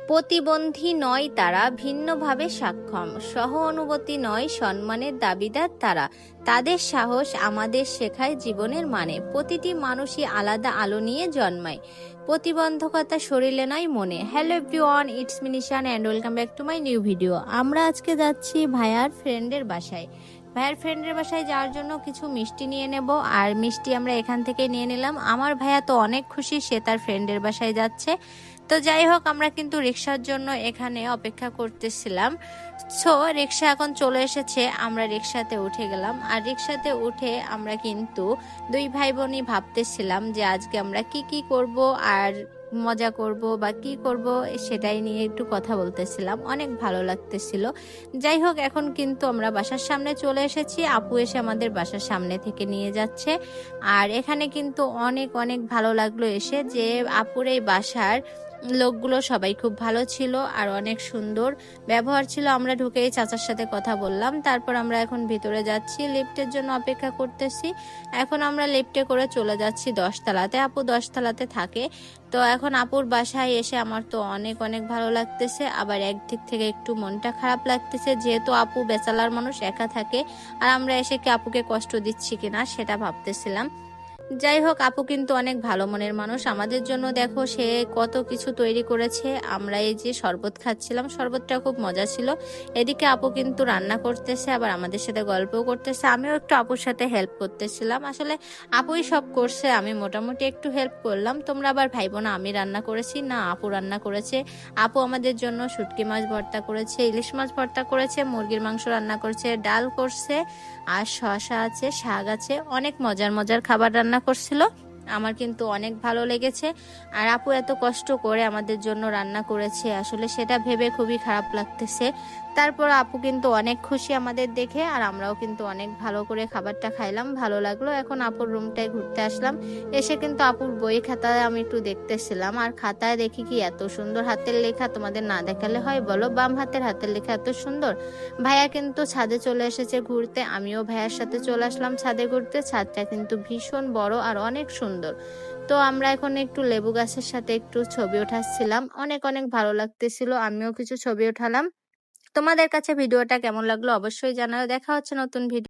প্রতিবন্ধী নয় তারা, ভিন্নভাবে সক্ষম, সহ অনুভূতি নয় সম্মানের দাবিদার তারা। তাদের সাহস আমাদের শেখায় জীবনের মানে। প্রতিটি মানুষই আলাদা আলো নিয়ে জন্মায়, প্রতিবন্ধকতা শরীরে নয় মনে। Hello everyone, it's me Nishan and welcome back to my new video. আমরা আজকে যাচ্ছি ভাইয়ার ফ্রেন্ডের বাসায়। ভাইয়ার ফ্রেন্ডের বাসায় যাওয়ার জন্য কিছু মিষ্টি নিয়ে নেব, আর মিষ্টি আমরা এখান থেকে নিয়ে নিলাম। আমার ভাইয়া তো অনেক খুশি, সে তার ফ্রেন্ডের বাসায় যাচ্ছে। তো যাই হোক, আমরা কিন্তু রিক্সার জন্য এখানে অপেক্ষা করতেছিলাম। সো রিক্সা এখন চলে এসেছে, আমরা রিক্সাতে উঠে গেলাম। আর রিক্সাতে উঠে আমরা কিন্তু দুই ভাই বোনই ভাবতেছিলাম যে আজকে আমরা কি কি করব আর মজা করব বা কি করব, সেটাই নিয়ে একটু কথা বলতেছিলাম। অনেক ভালো লাগতেছিল। যাই হোক, এখন কিন্তু আমরা বাসার সামনে চলে এসেছি। আপু এসে আমাদের বাসার সামনে থেকে নিয়ে যাচ্ছে। আর এখানে কিন্তু অনেক অনেক ভালো লাগলো এসে, যে আপুর এই বাসার লোকগুলো সবাই খুব ভালো ছিল আর অনেক সুন্দর ব্যবহার ছিল। আমরা ঢুকেই চাচার সাথে কথা বললাম, তারপর আমরা এখন ভিতরে যাচ্ছি, লিফটের জন্য অপেক্ষা করতেছি। এখন আমরা লিফটে করে চলে যাচ্ছি 10 তলাতে। আপু 10 তলাতে থাকে। তো এখন আপুর বাসায় এসে আমার তো অনেক অনেক ভালো লাগতেছে, আবার একদিক থেকে একটু মনটা খারাপ লাগতেছে, যেহেতু আপু বেচালার মানুষ, একা থাকে। আর আমরা এসে কি আপুকে কষ্ট দিচ্ছি কিনা সেটা ভাবতেছিলাম। যাই হোক, আপু কিন্তু অনেক ভালো মনের মানুষ। আমাদের জন্য দেখো সে কত কিছু তৈরি করেছে। আমরা এই যে শরবত খাচ্ছিলাম, শরবতটা খুব মজা ছিল। এদিকে আপু কিন্তু রান্না করতেছে, আবার আমাদের সাথে গল্পও করতেছে। আমিও একটু আপুর সাথে হেল্প করতেছিলাম। আসলে আপুই সব করছে, আমি মোটামুটি একটু হেল্প করলাম। তোমরা আবার ভাইবো না আমি রান্না করেছি, না আপু রান্না করেছে। আপু আমাদের জন্য শুটকি মাছ ভর্তা করেছে, ইলিশ মাছ ভর্তা করেছে, মুরগির মাংস রান্না করছে, ডাল করছে, আর শসা আছে, শাক আছে, অনেক মজার মজার খাবার রান্না করছিল। আমার কিন্তু অনেক ভালো লেগেছে। আর আপু এত কষ্ট করে আমাদের জন্য রান্না করেছে, আসলে সেটা ভেবে খুবই খারাপ লাগতেছে। তারপর আপু কিন্তু অনেক খুশি আমাদের দেখে, আর আমরাও কিন্তু অনেক ভালো করে খাবারটা খাইলাম, ভালো লাগলো। এখন আপুর রুমটায় ঘুরতে আসলাম। এসে কিন্তু আপুর বই খাতায় আমি একটু দেখতেছিলাম, আর খাতায় দেখি কি এত সুন্দর হাতের লেখা, তোমাদের না দেখালে হয় বলো? বাম হাতের লেখা এত সুন্দর। ভাইয়া কিন্তু ছাদে চলে এসেছে ঘুরতে, আমিও ভাইয়ার সাথে চলে আসলাম ছাদে ঘুরতে। ছাদটা কিন্তু ভীষণ বড় আর অনেক সুন্দর। তো আমরা এখন একটু লেবু গাছের সাথে একটু ছবি উঠাচ্ছিলাম, অনেক অনেক ভালো লাগতেছিল। আমিও কিছু ছবি উঠালাম। তোমাদের কাছে ভিডিওটা কেমন লাগলো অবশ্যই জানাও। দেখা হচ্ছে নতুন ভিডিও।